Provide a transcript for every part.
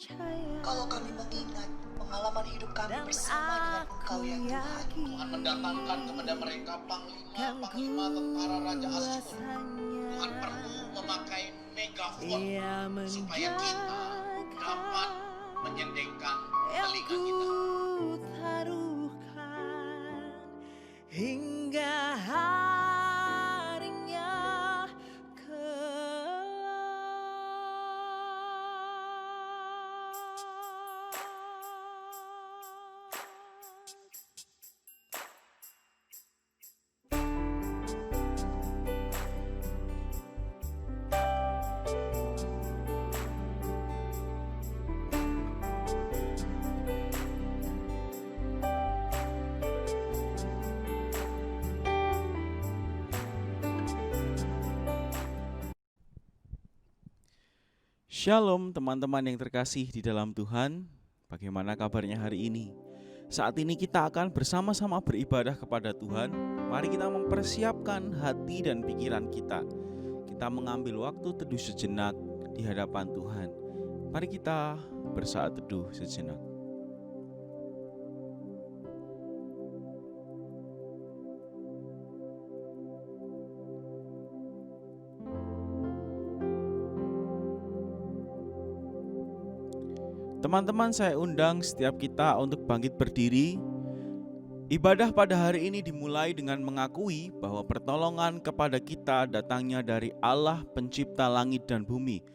Kalau kami mengingat pengalaman hidup kami bersama dengan Engkau ya Tuhan. Tuhan mendatangkan kepada mereka panglima tentara Raja Asyur. Tuhan perlu memakai megafon supaya kita dapat menyendengkan telinga kita. Taruhkan hingga harinya Shalom teman-teman yang terkasih di dalam Tuhan. Bagaimana kabarnya hari ini? Saat ini kita akan bersama-sama beribadah kepada Tuhan. Mari kita mempersiapkan hati dan pikiran kita. Kita mengambil waktu teduh sejenak di hadapan Tuhan. Mari kita bersaat teduh sejenak. Teman-teman, saya undang setiap kita untuk bangkit berdiri. Ibadah pada hari ini dimulai dengan mengakui bahwa pertolongan kepada kita datangnya dari Allah pencipta langit dan bumi.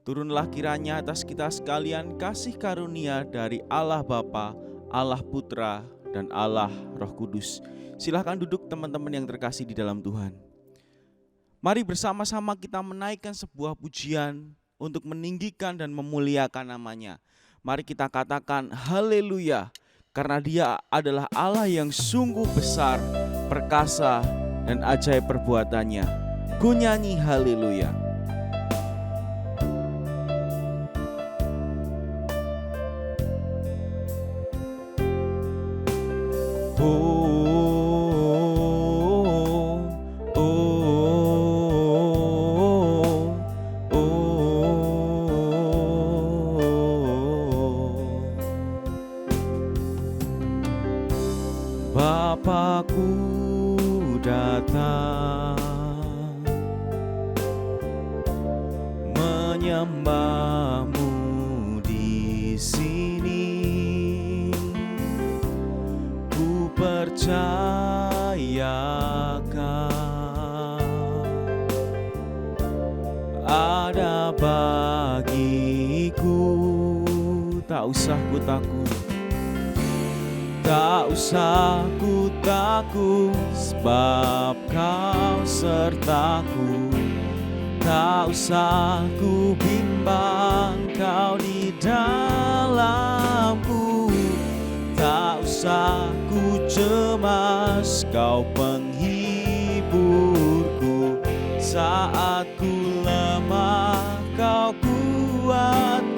Turunlah kiranya atas kita sekalian kasih karunia dari Allah Bapa, Allah Putra, dan Allah Roh Kudus. Silahkan duduk teman-teman yang terkasih di dalam Tuhan. Mari bersama-sama kita menaikkan sebuah pujian untuk meninggikan dan memuliakan namanya. Mari kita katakan haleluya, karena Dia adalah Allah yang sungguh besar, perkasa, dan ajaib perbuatannya. Ku nyanyi haleluya. Bapakku datang menyembahmu di sini. Ku percayakan ada bagiku. Tak usah ku takut, tak usah ku takut, sebab Kau sertaku. Tak usah ku bimbang, Kau di dalamku. Tak usah ku cemas, Kau penghiburku. Saat ku lemah, Kau kuatku.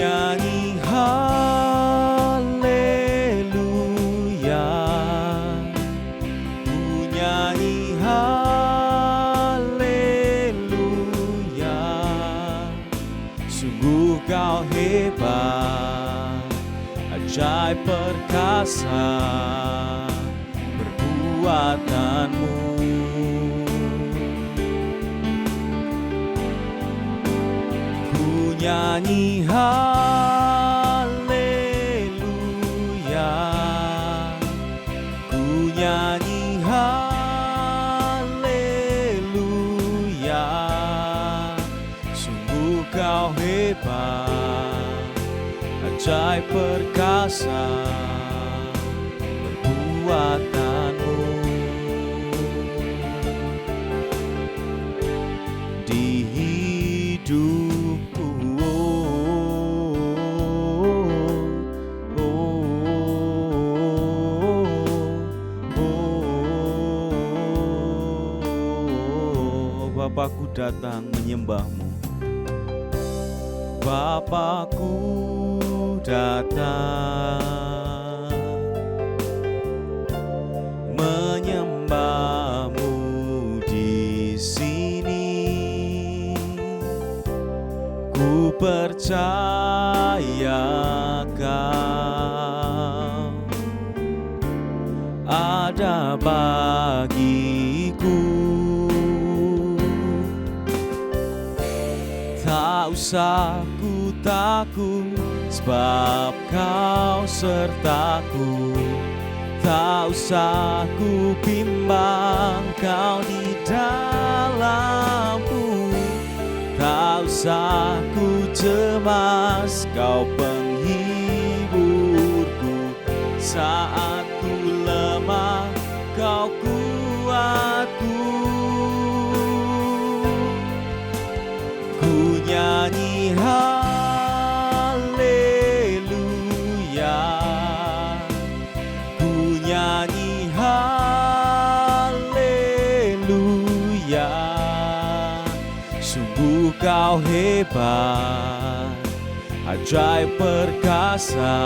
Nyanyi haleluya, ku nyanyi haleluya. Sungguh Kau hebat, ajaib perkasa perbuatanmu. Ku nyanyi haleluya, ku nyanyi haleluya. Sungguh Kau hebat, ajaib perkasa perbuatanmu. Di hidupku Bapakku datang menyembahmu. Bapakku datang menyembahmu di sini. percaya Kau ada bagiku. Tak usah ku takut, sebab Kau sertaku. Tak usah ku bimbang, Kau di dalamku. Tak usah ku cemas, Kau penghiburku. Saat ku lemah, Kau kuatku. Ku nyanyi haleluya, ku nyanyi haleluya. Sungguh Kau hebat, ajaib perkasa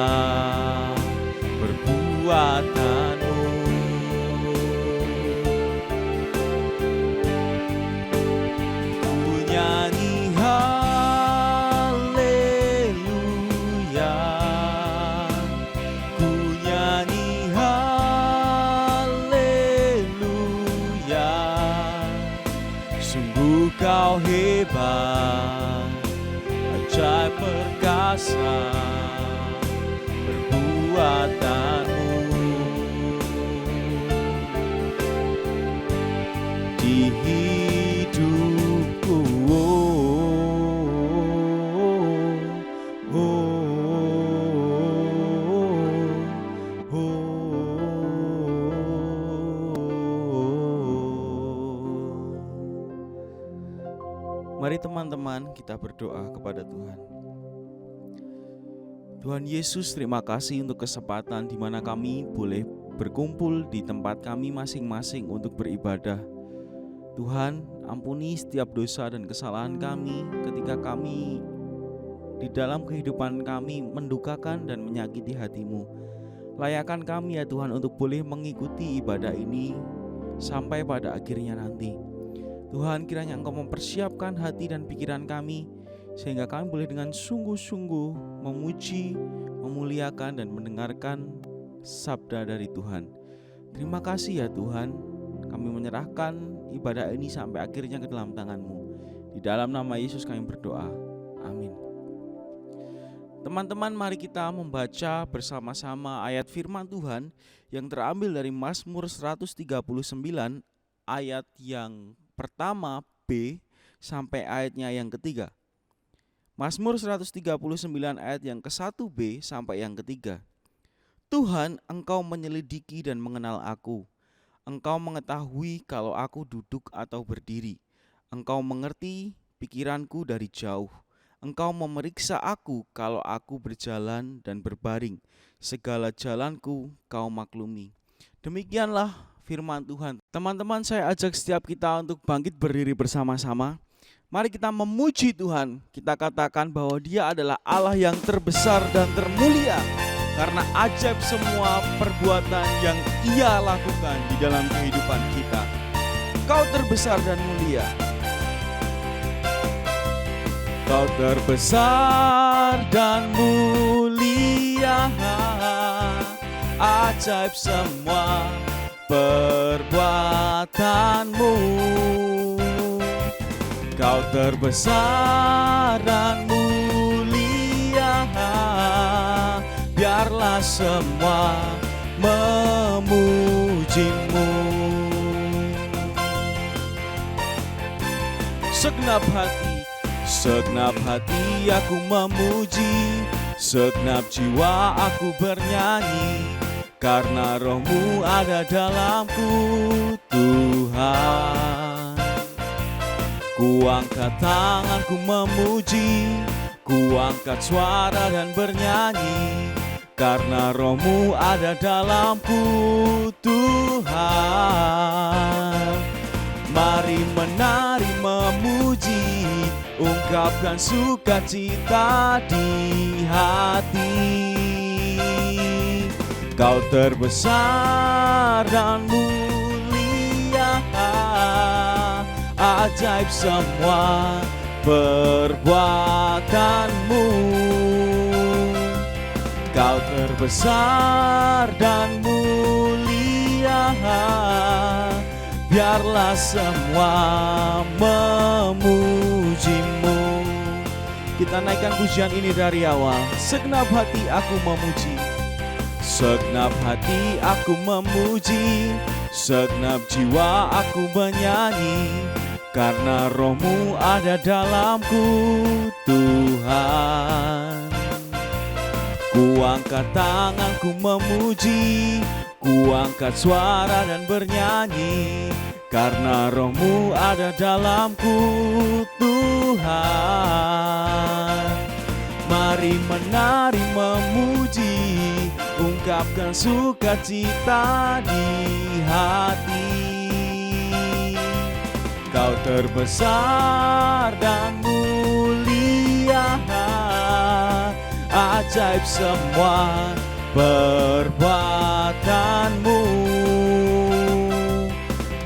perbuatanmu. Ku nyanyi haleluya, ku nyanyi haleluya. Sungguh Kau hebat, ajaib perkasa perbuatanmu. Di hidupku, Mari teman-teman kita berdoa kepada Tuhan. Tuhan Yesus, terima kasih untuk kesempatan di mana kami boleh berkumpul di tempat kami masing-masing untuk beribadah. Tuhan, ampuni setiap dosa dan kesalahan kami ketika kami di dalam kehidupan kami mendukakan dan menyakiti hati-Mu. Layakkan kami ya Tuhan untuk boleh mengikuti ibadah ini sampai pada akhirnya nanti. Tuhan, kiranya Engkau mempersiapkan hati dan pikiran kami sehingga kami boleh dengan sungguh-sungguh memuji, memuliakan dan mendengarkan sabda dari Tuhan. Terima kasih ya Tuhan, kami menyerahkan ibadah ini sampai akhirnya ke dalam tangan-Mu. Di dalam nama Yesus kami berdoa, amin. Teman-teman, mari kita membaca bersama-sama ayat firman Tuhan yang terambil dari Mazmur 139 ayat yang pertama B sampai ayatnya yang ketiga. Mazmur 139 ayat yang ke-1b sampai yang ketiga. Tuhan, Engkau menyelidiki dan mengenal aku. Engkau mengetahui kalau aku duduk atau berdiri. Engkau mengerti pikiranku dari jauh. Engkau memeriksa aku kalau aku berjalan dan berbaring. Segala jalanku Kau maklumi. Demikianlah firman Tuhan. Teman-teman, saya ajak setiap kita untuk bangkit berdiri bersama-sama. Mari kita memuji Tuhan. Kita katakan bahwa Dia adalah Allah yang terbesar dan termulia, karena ajaib semua perbuatan yang Ia lakukan di dalam kehidupan kita. Kau terbesar dan mulia. Kau terbesar dan mulia, ajaib semua perbuatanmu. Kau terbesar dan mulia, biarlah semua memuji-Mu. Segenap hati aku memuji, segenap jiwa aku bernyanyi, karena Roh-Mu ada dalamku, Tuhan. Ku angkat tanganku memuji, ku angkat suara dan bernyanyi, karena Roh-Mu ada dalamku, Tuhan. Mari menari memuji, ungkapkan sukacita di hati. Kau terbesar dan mulia, ajaib semua perbuatanmu. Kau terbesar dan mulia, biarlah semua memujimu. Kita naikkan pujian ini dari awal. Segenap hati aku memuji, segenap hati aku memuji, segenap jiwa aku menyanyi, karena roh-Mu ada dalamku, Tuhan. Ku angkat tanganku memuji, ku angkat suara dan bernyanyi, karena roh-Mu ada dalamku, Tuhan. Mari menari memuji, ungkapkan sukacita di hati. Kau terbesar dan mulia, ajaib semua perbuatanmu.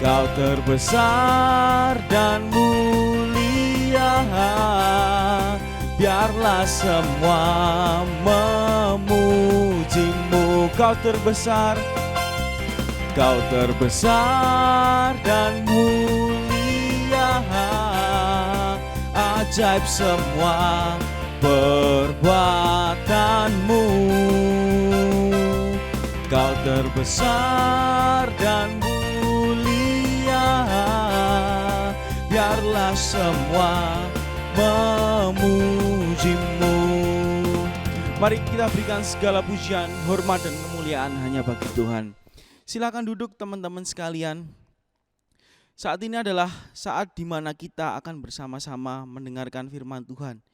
Kau terbesar dan mulia, biarlah semua memujimu. Kau terbesar, Kau terbesar dan mulia, ajaib semua perbuatanmu. Kau terbesar dan mulia, biarlah semua memujimu. Mari kita berikan segala pujian, hormat dan kemuliaan hanya bagi Tuhan. Silakan duduk teman-teman sekalian. Saat ini adalah saat di mana kita akan bersama-sama mendengarkan firman Tuhan.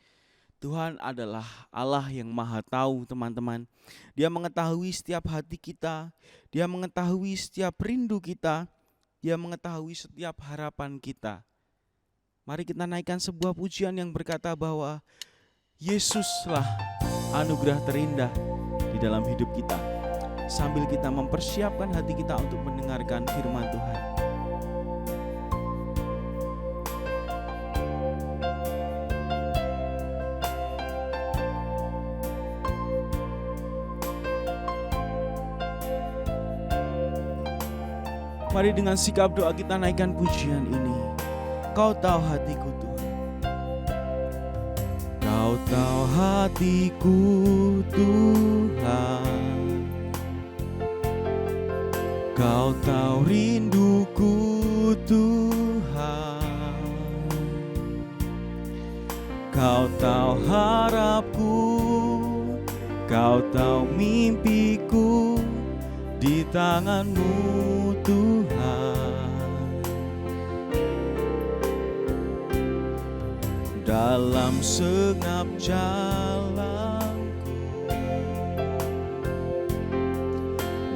Tuhan adalah Allah yang maha tahu, teman-teman. Dia mengetahui setiap hati kita, Dia mengetahui setiap rindu kita, Dia mengetahui setiap harapan kita. Mari kita naikkan sebuah pujian yang berkata bahwa Yesuslah anugerah terindah di dalam hidup kita, sambil kita mempersiapkan hati kita untuk mendengarkan firman Tuhan. Mari dengan sikap doa kita naikkan pujian ini. Kau tahu hatiku Tuhan, Kau tahu hatiku Tuhan, Kau tahu rinduku Tuhan, Kau tahu harapku, Kau tahu mimpiku, di tangan-Mu Tuhan. Dalam segenap jalanku,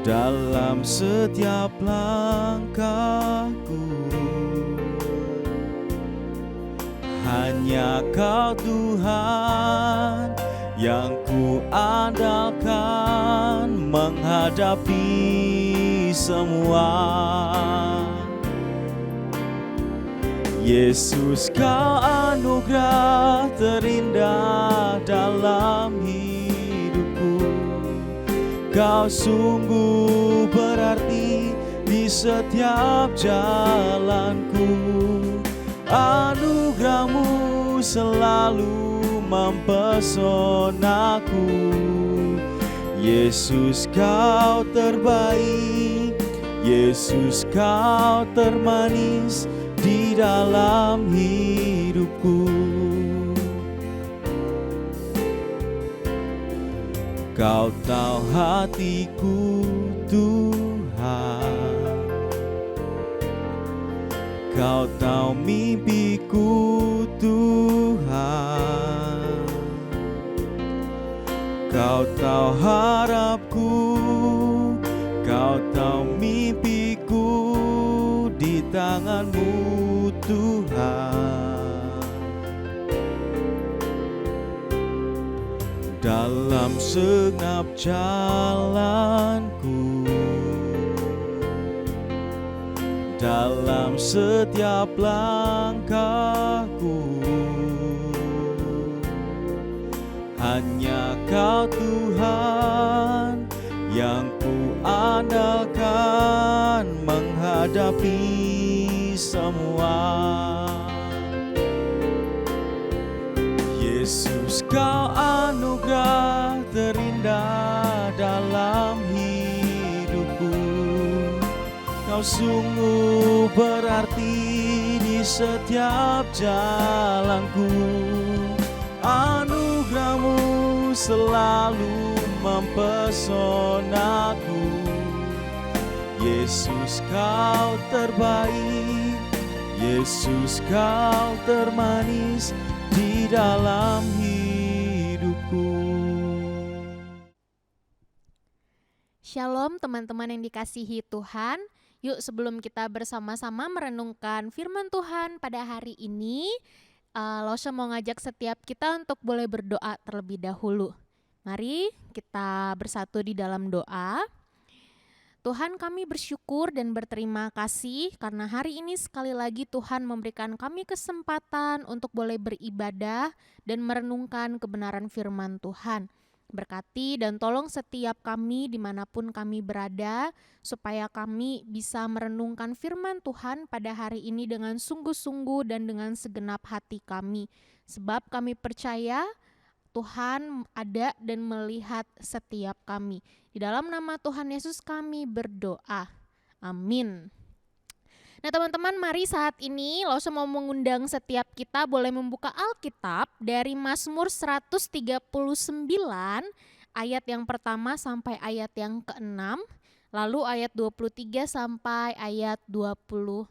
dalam setiap langkahku, hanya Kau Tuhan yang ku andalkan menghadapi semua. Yesus, Kau anugerah terindah dalam hidupku. Kau sungguh berarti di setiap jalanku. Anugerah-Mu selalu mempesonaku. Yesus, Kau terbaik, Yesus, Kau termanis di dalam hidupku. Kau tahu hatiku Tuhan, Kau tahu mimpiku Tuhan, Kau tahu harapku, Kau tahu mimpiku, di tangan-Mu Tuhan. Dalam segenap jalanku, dalam setiap langkahku, melengkapi semua. Yesus, kau anugerah terindah dalam hidupku. Kau sungguh berarti di setiap jalanku. Anugerahmu selalu mempesonaku. Yesus, kau terbaik. Yesus, kau termanis di dalam hidupku. Shalom teman-teman yang dikasihi Tuhan. Yuk sebelum kita bersama-sama merenungkan firman Tuhan pada hari ini, Lose mau ngajak setiap kita untuk boleh berdoa terlebih dahulu. Mari kita bersatu di dalam doa. Tuhan, kami bersyukur dan berterima kasih karena hari ini sekali lagi Tuhan memberikan kami kesempatan untuk boleh beribadah dan merenungkan kebenaran firman Tuhan. Berkati dan tolong setiap kami dimanapun kami berada, supaya kami bisa merenungkan firman Tuhan pada hari ini dengan sungguh-sungguh dan dengan segenap hati kami. Sebab kami percaya Tuhan ada dan melihat setiap kami. Di dalam nama Tuhan Yesus kami berdoa. Amin. Nah teman-teman, mari saat ini Lose mau mengundang setiap kita boleh membuka Alkitab dari Mazmur 139 ayat yang pertama sampai ayat yang ke-6, lalu ayat 23 sampai ayat 24.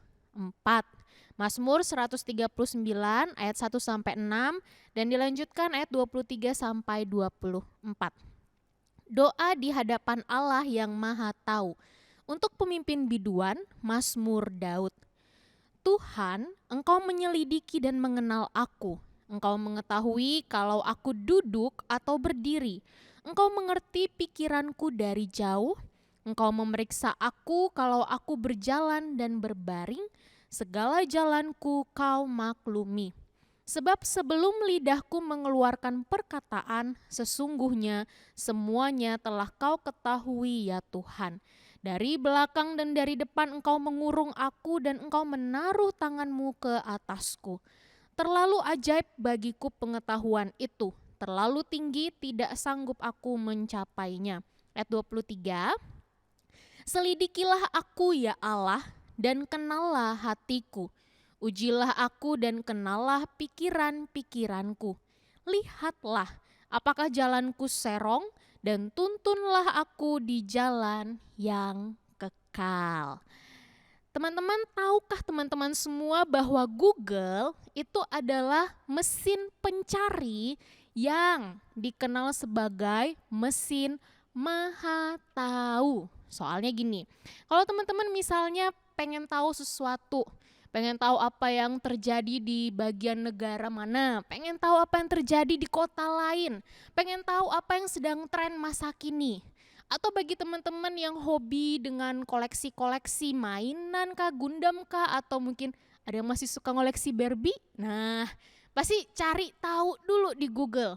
Mazmur 139 ayat 1 sampai 6 dan dilanjutkan ayat 23 sampai 24. Doa di hadapan Allah yang Maha Tahu. Untuk pemimpin biduan, Mazmur Daud. Tuhan, Engkau menyelidiki dan mengenal aku. Engkau mengetahui kalau aku duduk atau berdiri. Engkau mengerti pikiranku dari jauh. Engkau memeriksa aku kalau aku berjalan dan berbaring. Segala jalanku Kau maklumi. Sebab sebelum lidahku mengeluarkan perkataan, sesungguhnya semuanya telah Kau ketahui ya Tuhan. Dari belakang dan dari depan Engkau mengurung aku dan Engkau menaruh tangan-Mu ke atasku. Terlalu ajaib bagiku pengetahuan itu. Terlalu tinggi tidak sanggup aku mencapainya. Ayat 23. Selidikilah aku ya Allah dan kenallah hatiku. Ujilah aku dan kenallah pikiran-pikiranku. Lihatlah apakah jalanku serong dan tuntunlah aku di jalan yang kekal. Teman-teman, tahukah teman-teman semua bahwa Google itu adalah mesin pencari yang dikenal sebagai mesin maha tahu. Soalnya gini, kalau teman-teman misalnya pengen tahu sesuatu, pengen tahu apa yang terjadi di bagian negara mana, pengen tahu apa yang terjadi di kota lain, pengen tahu apa yang sedang tren masa kini. Atau bagi teman-teman yang hobi dengan koleksi-koleksi mainan kah, Gundam kah, atau mungkin ada yang masih suka koleksi Barbie. Nah, pasti cari tahu dulu di Google.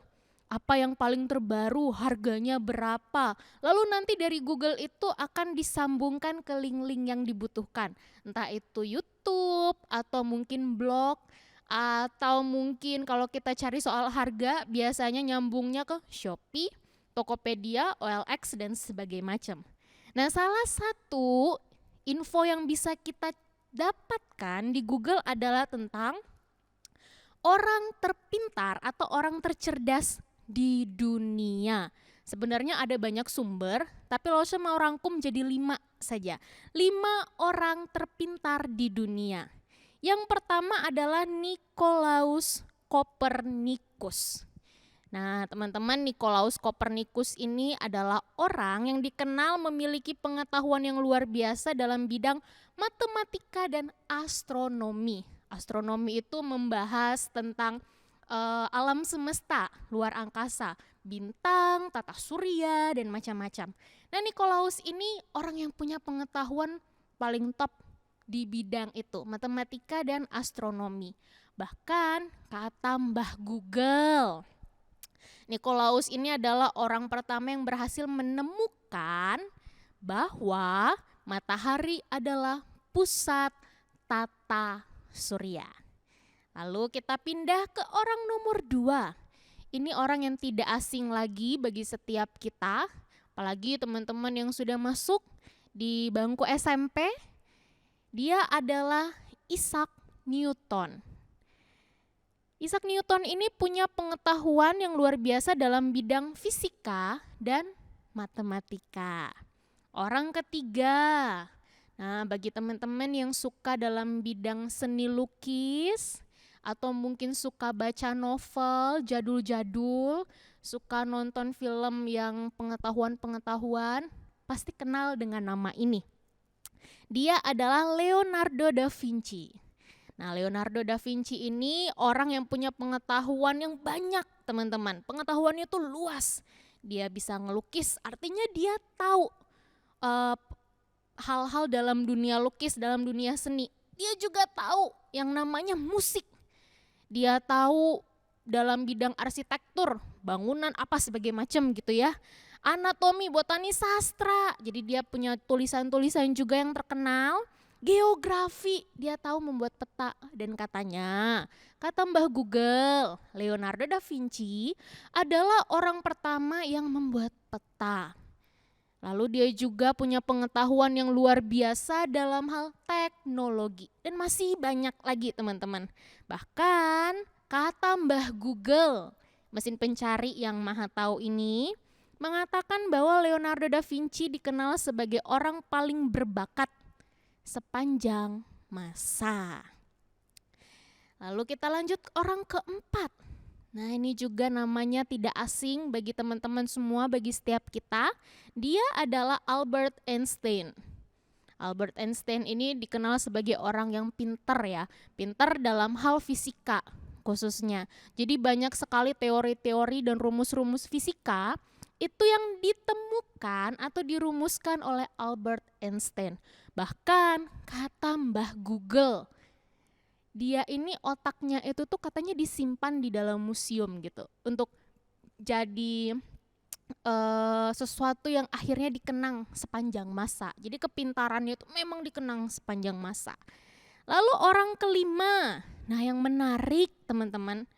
Apa yang paling terbaru, harganya berapa. Lalu nanti dari Google itu akan disambungkan ke link-link yang dibutuhkan. Entah itu YouTube atau mungkin blog. Atau mungkin kalau kita cari soal harga biasanya nyambungnya ke Shopee, Tokopedia, OLX dan sebagainya macam. Nah, salah satu info yang bisa kita dapatkan di Google adalah tentang orang terpintar atau orang tercerdas di dunia. Sebenarnya ada banyak sumber, tapi Lose mau rangkum jadi 5 saja. 5 orang terpintar di dunia. Yang pertama adalah Nikolaus Kopernikus. Nah, teman-teman, Nikolaus Kopernikus ini adalah orang yang dikenal memiliki pengetahuan yang luar biasa dalam bidang matematika dan astronomi. Astronomi itu membahas tentang alam semesta, luar angkasa, bintang, tata surya, dan macam-macam. Nah, Nikolaus ini orang yang punya pengetahuan paling top di bidang itu, matematika dan astronomi. Bahkan kata Mbah Google, Nikolaus ini adalah orang pertama yang berhasil menemukan bahwa matahari adalah pusat tata surya. Lalu kita pindah ke orang nomor 2. Ini orang yang tidak asing lagi bagi setiap kita, apalagi teman-teman yang sudah masuk di bangku SMP. Dia adalah Isaac Newton. Isaac Newton ini punya pengetahuan yang luar biasa dalam bidang fisika dan matematika. Orang ketiga, nah bagi teman-teman yang suka dalam bidang seni lukis atau mungkin suka baca novel jadul-jadul, suka nonton film yang pengetahuan-pengetahuan, pasti kenal dengan nama ini. Dia adalah Leonardo da Vinci. Nah, Leonardo da Vinci ini orang yang punya pengetahuan yang banyak, teman-teman. Pengetahuannya itu luas. Dia bisa ngelukis, artinya dia tahu hal-hal dalam dunia lukis, dalam dunia seni. Dia juga tahu yang namanya musik. Dia tahu dalam bidang arsitektur, bangunan apa sebagai macam gitu ya. Anatomi, botani, sastra. Jadi dia punya tulisan-tulisan juga yang terkenal. Geografi, dia tahu membuat peta, dan katanya, kata Mbah Google, Leonardo da Vinci adalah orang pertama yang membuat peta. Lalu dia juga punya pengetahuan yang luar biasa dalam hal teknologi, dan masih banyak lagi teman-teman. Bahkan kata Mbah Google, mesin pencari yang maha tahu ini, mengatakan bahwa Leonardo da Vinci dikenal sebagai orang paling berbakat sepanjang masa. Lalu kita lanjut ke orang keempat. Nah, ini juga namanya tidak asing bagi teman-teman semua, bagi setiap kita. Dia adalah Albert Einstein. Albert Einstein ini dikenal sebagai orang yang pintar ya, pintar dalam hal fisika khususnya. Jadi banyak sekali teori-teori dan rumus-rumus fisika itu yang ditemukan atau dirumuskan oleh Albert Einstein. Bahkan kata Mbah Google, dia ini otaknya itu tuh katanya disimpan di dalam museum gitu, untuk jadi sesuatu yang akhirnya dikenang sepanjang masa. Jadi kepintarannya itu memang dikenang sepanjang masa. Lalu orang kelima, nah yang menarik teman-teman,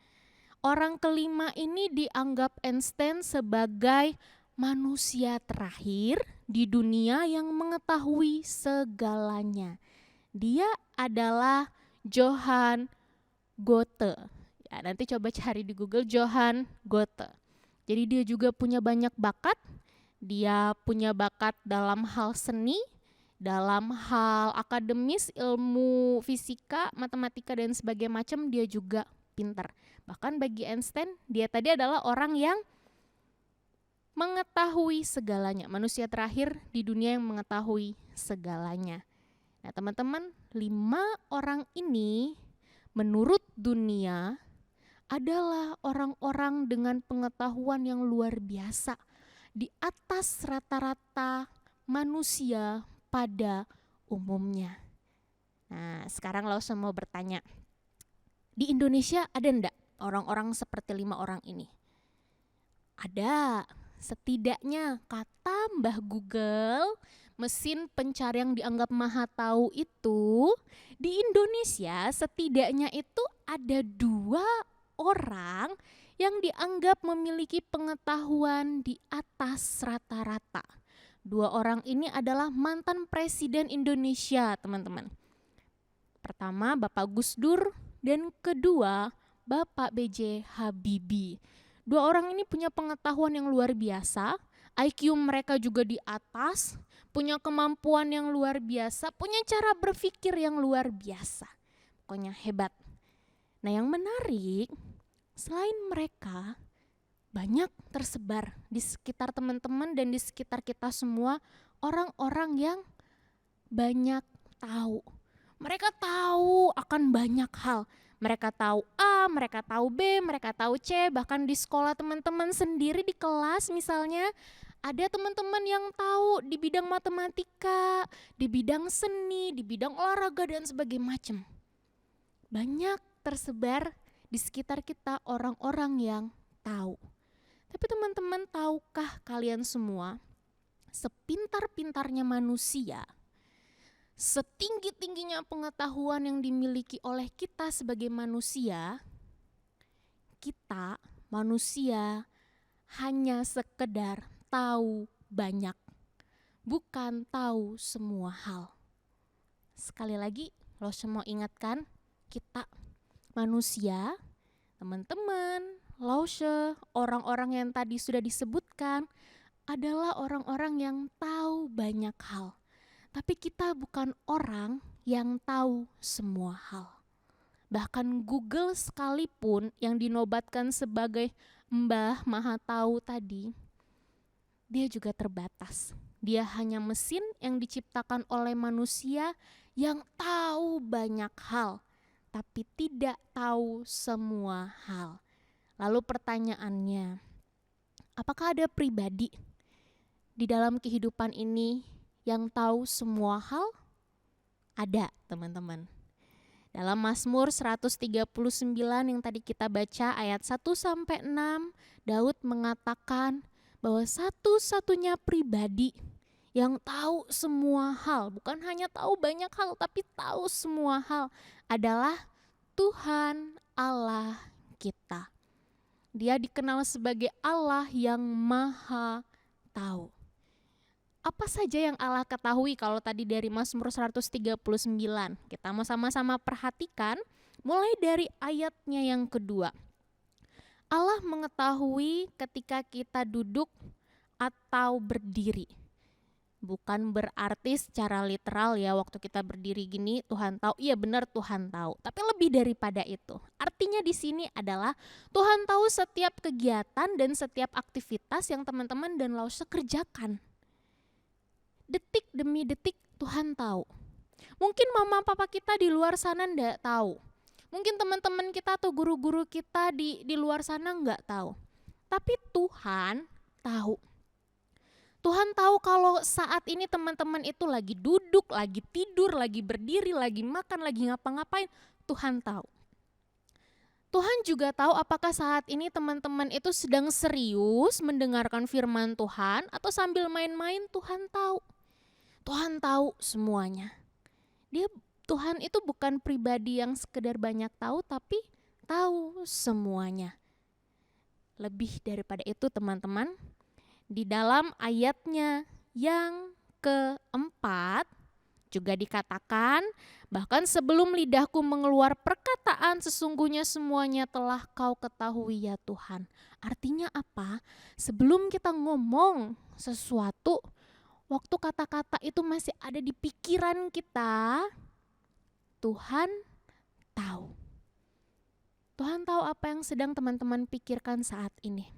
orang kelima ini dianggap Einstein sebagai manusia terakhir di dunia yang mengetahui segalanya. Dia adalah Johann Goethe. Ya, nanti coba cari di Google Johann Goethe. Jadi dia juga punya banyak bakat. Dia punya bakat dalam hal seni, dalam hal akademis, ilmu fisika, matematika dan sebagainya macam, dia juga pintar. Bahkan bagi Einstein, dia tadi adalah orang yang mengetahui segalanya, manusia terakhir di dunia yang mengetahui segalanya. Nah teman-teman, 5 orang ini menurut dunia adalah orang-orang dengan pengetahuan yang luar biasa, di atas rata-rata manusia pada umumnya. Nah sekarang Lause mau bertanya, di Indonesia ada enggak orang-orang seperti 5 orang ini? Ada. Setidaknya kata Mbah Google, mesin pencari yang dianggap maha tahu itu, di Indonesia setidaknya itu ada 2 orang yang dianggap memiliki pengetahuan di atas rata-rata. 2 orang ini adalah mantan presiden Indonesia, teman-teman. Pertama Bapak Gus Dur, dan kedua Bapak B.J. Habibie. 2 orang ini punya pengetahuan yang luar biasa, IQ mereka juga di atas, punya kemampuan yang luar biasa, punya cara berpikir yang luar biasa. Pokoknya hebat. Nah yang menarik, selain mereka, banyak tersebar di sekitar teman-teman dan di sekitar kita semua orang-orang yang banyak tahu. Mereka tahu akan banyak hal. Mereka tahu A, mereka tahu B, mereka tahu C, bahkan di sekolah teman-teman sendiri di kelas misalnya, ada teman-teman yang tahu di bidang matematika, di bidang seni, di bidang olahraga dan sebagainya macam. Banyak tersebar di sekitar kita orang-orang yang tahu. Tapi teman-teman, tahukah kalian semua, sepintar-pintarnya manusia, setinggi-tingginya pengetahuan yang dimiliki oleh kita sebagai manusia, kita manusia hanya sekedar tahu banyak, bukan tahu semua hal. Sekali lagi, lo semua ingatkan, kita manusia, teman-teman, Lausche, orang-orang yang tadi sudah disebutkan adalah orang-orang yang tahu banyak hal. Tapi kita bukan orang yang tahu semua hal. Bahkan Google sekalipun yang dinobatkan sebagai Mbah Maha Tahu tadi, dia juga terbatas. Dia hanya mesin yang diciptakan oleh manusia yang tahu banyak hal, tapi tidak tahu semua hal. Lalu pertanyaannya, apakah ada pribadi di dalam kehidupan ini yang tahu semua hal? Ada, teman-teman. Dalam Mazmur 139 yang tadi kita baca ayat 1-6, Daud mengatakan bahwa satu-satunya pribadi yang tahu semua hal, bukan hanya tahu banyak hal, tapi tahu semua hal, adalah Tuhan Allah kita. Dia dikenal sebagai Allah yang Maha Tahu. Apa saja yang Allah ketahui kalau tadi dari Mazmur 139? Kita mau sama-sama perhatikan mulai dari ayatnya yang kedua. Allah mengetahui ketika kita duduk atau berdiri. Bukan berarti secara literal ya, waktu kita berdiri gini Tuhan tahu, iya benar Tuhan tahu. Tapi lebih daripada itu. Artinya di sini adalah Tuhan tahu setiap kegiatan dan setiap aktivitas yang teman-teman dan Lausche kerjakan. Detik demi detik Tuhan tahu. Mungkin mama papa kita di luar sana enggak tahu. Mungkin teman-teman kita atau guru-guru kita di luar sana enggak tahu. Tapi Tuhan tahu. Tuhan tahu kalau saat ini teman-teman itu lagi duduk, lagi tidur, lagi berdiri, lagi makan, lagi ngapa-ngapain. Tuhan tahu. Tuhan juga tahu apakah saat ini teman-teman itu sedang serius mendengarkan firman Tuhan atau sambil main-main. Tuhan tahu. Tuhan tahu semuanya. Tuhan itu bukan pribadi yang sekedar banyak tahu, tapi tahu semuanya. Lebih daripada itu teman-teman, di dalam ayatnya yang keempat juga dikatakan, bahkan sebelum lidahku mengeluar perkataan, sesungguhnya semuanya telah kau ketahui ya Tuhan. Artinya apa? Sebelum kita ngomong sesuatu, waktu kata-kata itu masih ada di pikiran kita, Tuhan tahu. Tuhan tahu apa yang sedang teman-teman pikirkan saat ini.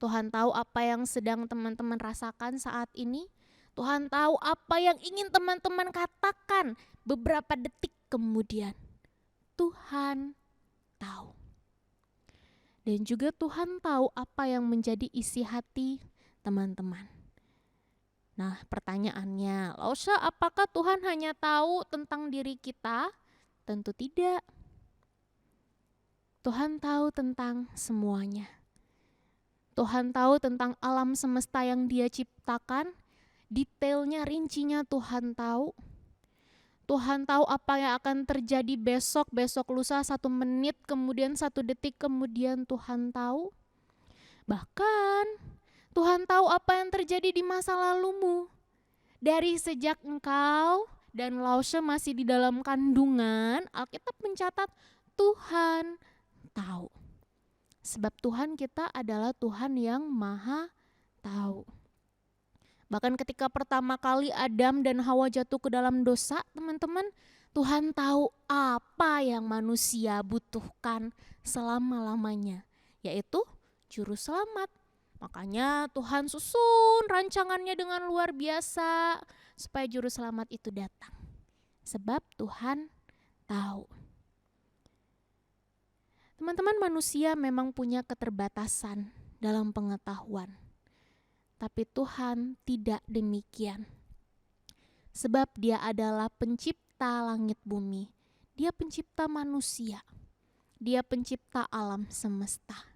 Tuhan tahu apa yang sedang teman-teman rasakan saat ini. Tuhan tahu apa yang ingin teman-teman katakan beberapa detik kemudian. Tuhan tahu. Dan juga Tuhan tahu apa yang menjadi isi hati teman-teman. Nah, pertanyaannya, Lausche, apakah Tuhan hanya tahu tentang diri kita? Tentu tidak. Tuhan tahu tentang semuanya. Tuhan tahu tentang alam semesta yang Dia ciptakan, detailnya, rincinya Tuhan tahu. Tuhan tahu apa yang akan terjadi besok lusa, 1 menit kemudian, 1 detik kemudian Tuhan tahu. Bahkan Tuhan tahu apa yang terjadi di masa lalumu. Dari sejak engkau dan Lausche masih di dalam kandungan, Alkitab mencatat Tuhan tahu. Sebab Tuhan kita adalah Tuhan yang Maha Tahu. Bahkan ketika pertama kali Adam dan Hawa jatuh ke dalam dosa, teman-teman, Tuhan tahu apa yang manusia butuhkan selama-lamanya, yaitu juru selamat. Makanya Tuhan susun rancangannya dengan luar biasa supaya juru selamat itu datang. Sebab Tuhan tahu. Teman-teman, manusia memang punya keterbatasan dalam pengetahuan. Tapi Tuhan tidak demikian. Sebab Dia adalah pencipta langit bumi. Dia pencipta manusia. Dia pencipta alam semesta.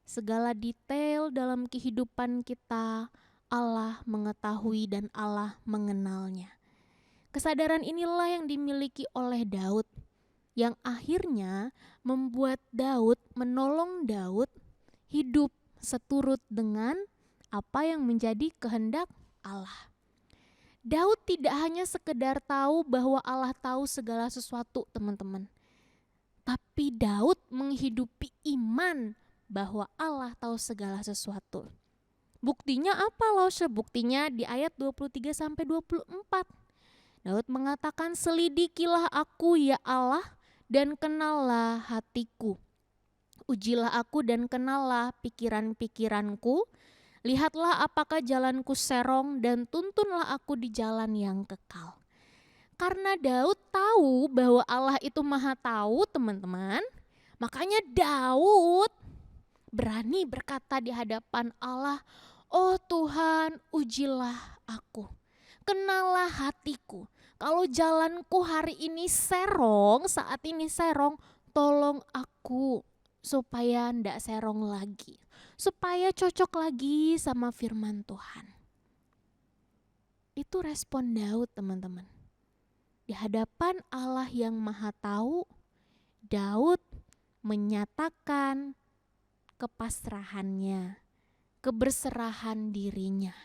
Segala detail dalam kehidupan kita Allah mengetahui dan Allah mengenalnya. Kesadaran inilah yang dimiliki oleh Daud, yang akhirnya membuat Daud, menolong Daud hidup seturut dengan apa yang menjadi kehendak Allah. Daud tidak hanya sekedar tahu bahwa Allah tahu segala sesuatu, teman-teman. Tapi Daud menghidupi iman bahwa Allah tahu segala sesuatu. Buktinya apa loh? Buktinya di ayat 23 sampai 24. Daud mengatakan, "Selidikilah aku ya Allah dan kenallah hatiku. Ujilah aku dan kenallah pikiran-pikiranku. Lihatlah apakah jalanku serong dan tuntunlah aku di jalan yang kekal." Karena Daud tahu bahwa Allah itu maha tahu, teman-teman, makanya Daud berani berkata di hadapan Allah, "Oh Tuhan, ujilah aku, kenallah hatiku. Kalau jalanku hari ini serong, saat ini serong, tolong aku supaya ndak serong lagi, supaya cocok lagi sama firman Tuhan." Itu respon Daud, teman-teman. Di hadapan Allah yang maha tahu, Daud menyatakan kepasrahannya, keberserahan dirinya.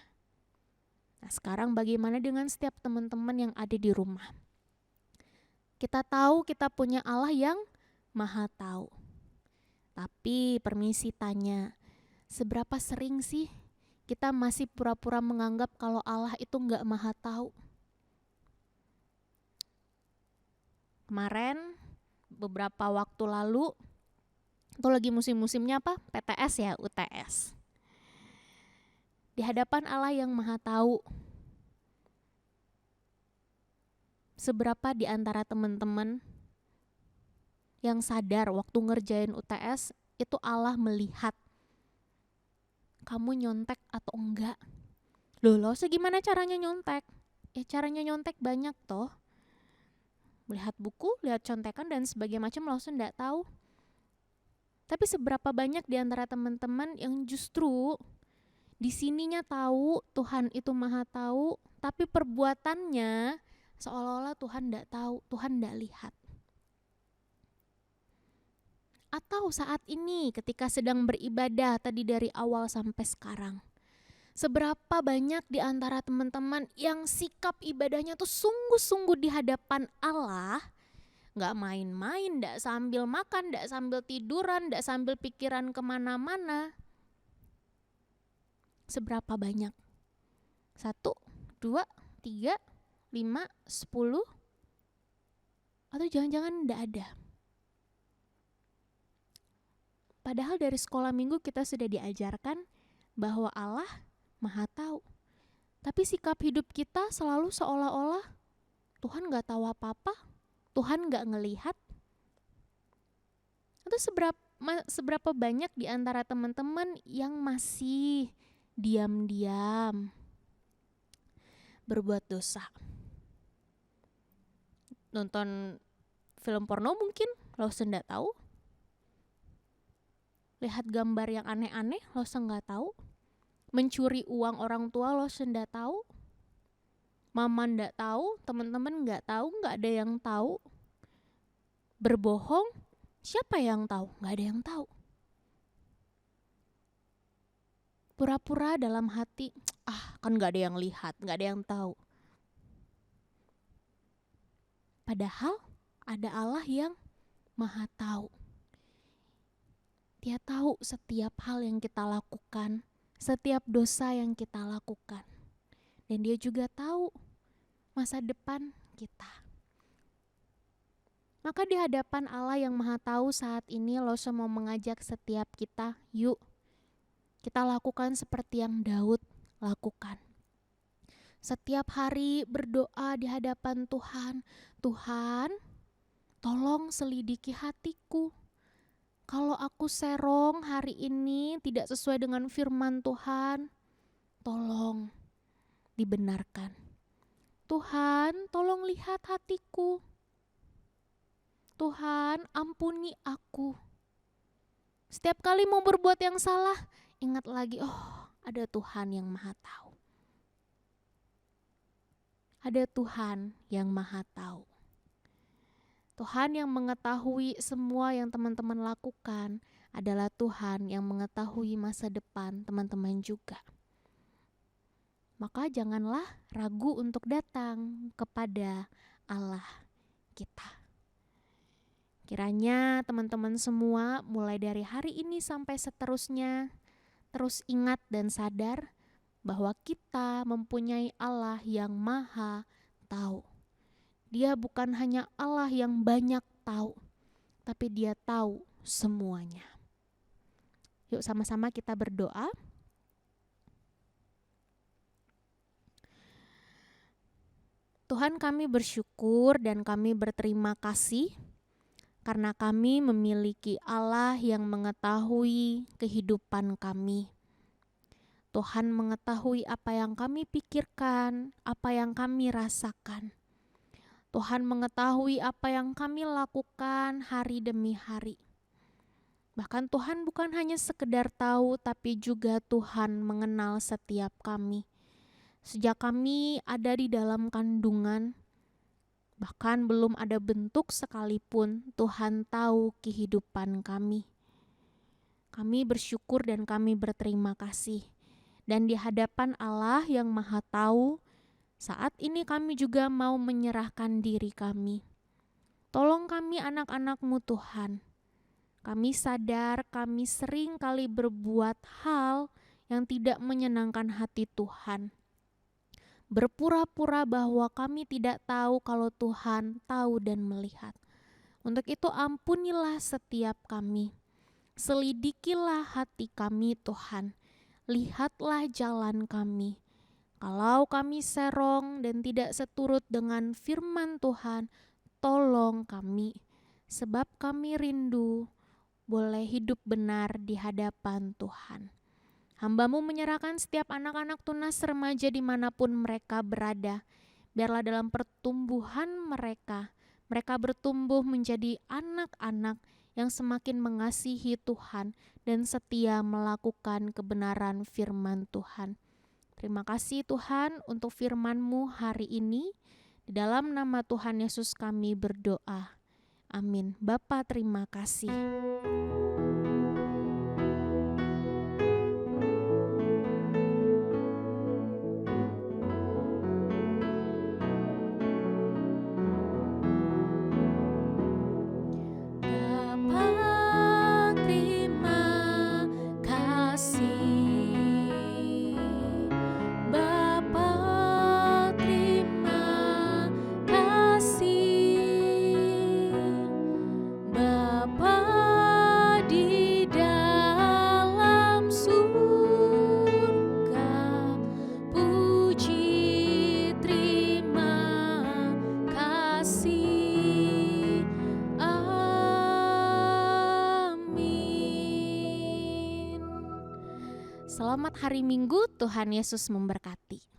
Nah, sekarang bagaimana dengan setiap teman-teman yang ada di rumah? Kita tahu kita punya Allah yang maha tahu. Tapi permisi tanya, seberapa sering sih kita masih pura-pura menganggap kalau Allah itu enggak maha tahu? Kemarin, beberapa waktu lalu, itu lagi musim-musimnya apa? PTS ya, UTS. Di hadapan Allah yang maha tahu, seberapa di antara teman-teman yang sadar waktu ngerjain UTS, itu Allah melihat kamu nyontek atau enggak? Loh, segimana caranya nyontek? Ya caranya nyontek banyak toh. Melihat buku, lihat contekan dan sebagainya macam, langsung enggak tahu. Tapi seberapa banyak di antara teman-teman yang justru di sininya tahu Tuhan itu maha tahu, tapi perbuatannya seolah-olah Tuhan enggak tahu, Tuhan enggak lihat. Atau saat ini ketika sedang beribadah tadi dari awal sampai sekarang, seberapa banyak di antara teman-teman yang sikap ibadahnya tuh sungguh-sungguh di hadapan Allah, gak main-main, gak sambil makan, gak sambil tiduran, gak sambil pikiran kemana-mana. Seberapa banyak? 1, 2, 3, 5, 10? Atau jangan-jangan gak ada? Padahal dari sekolah minggu kita sudah diajarkan bahwa Allah maha tahu. Tapi sikap hidup kita selalu seolah-olah Tuhan gak tahu apa-apa, Tuhan gak ngelihat. Atau seberapa banyak di antara teman-teman yang masih diam-diam berbuat dosa. Nonton film porno mungkin lo sudah tahu. Lihat gambar yang aneh-aneh lo nggak tahu. Mencuri uang orang tua lo nggak tahu. Mama nggak tahu, teman-teman nggak tahu, nggak ada yang tahu. Berbohong, siapa yang tahu? Nggak ada yang tahu. Pura-pura dalam hati, kan nggak ada yang lihat, nggak ada yang tahu. Padahal ada Allah yang maha tahu. Dia tahu setiap hal yang kita lakukan, setiap dosa yang kita lakukan. Dan dia juga tahu masa depan kita. Maka di hadapan Allah yang maha tahu saat ini, Lose mau mengajak setiap kita, yuk kita lakukan seperti yang Daud lakukan. Setiap hari berdoa di hadapan Tuhan, Tuhan tolong selidiki hatiku. Kalau aku serong hari ini tidak sesuai dengan firman Tuhan, tolong dibenarkan. Tuhan, tolong lihat hatiku. Tuhan, ampuni aku. Setiap kali mau berbuat yang salah, ingat lagi, ada Tuhan yang maha tahu. ada Tuhan yang Maha Tahu. Tuhan yang mengetahui semua yang teman-teman lakukan adalah Tuhan yang mengetahui masa depan teman-teman juga. Maka janganlah ragu untuk datang kepada Allah kita. Kiranya teman-teman semua mulai dari hari ini sampai seterusnya terus ingat dan sadar bahwa kita mempunyai Allah yang Maha Tahu. Dia bukan hanya Allah yang banyak tahu, tapi Dia tahu semuanya. Yuk sama-sama kita berdoa. Tuhan, kami bersyukur dan kami berterima kasih karena kami memiliki Allah yang mengetahui kehidupan kami. Tuhan mengetahui apa yang kami pikirkan, apa yang kami rasakan. Tuhan mengetahui apa yang kami lakukan hari demi hari. Bahkan Tuhan bukan hanya sekedar tahu, tapi juga Tuhan mengenal setiap kami. Sejak kami ada di dalam kandungan, bahkan belum ada bentuk sekalipun, Tuhan tahu kehidupan kami. Kami bersyukur dan kami berterima kasih. Dan di hadapan Allah yang Maha Tahu, saat ini kami juga mau menyerahkan diri kami. Tolong kami anak-anak-Mu Tuhan. Kami sadar kami sering kali berbuat hal yang tidak menyenangkan hati Tuhan. Berpura-pura bahwa kami tidak tahu kalau Tuhan tahu dan melihat. Untuk itu ampunilah setiap kami. Selidikilah hati kami Tuhan. Lihatlah jalan kami. Kalau kami serong dan tidak seturut dengan firman Tuhan, tolong kami. Sebab kami rindu boleh hidup benar di hadapan Tuhan. Hamba-Mu menyerahkan setiap anak-anak tunas remaja dimanapun mereka berada. Biarlah dalam pertumbuhan mereka bertumbuh menjadi anak-anak yang semakin mengasihi Tuhan dan setia melakukan kebenaran firman Tuhan. Terima kasih Tuhan untuk firman-Mu hari ini. Di dalam nama Tuhan Yesus kami berdoa. Amin. Bapa, terima kasih. Selamat hari Minggu, Tuhan Yesus memberkati.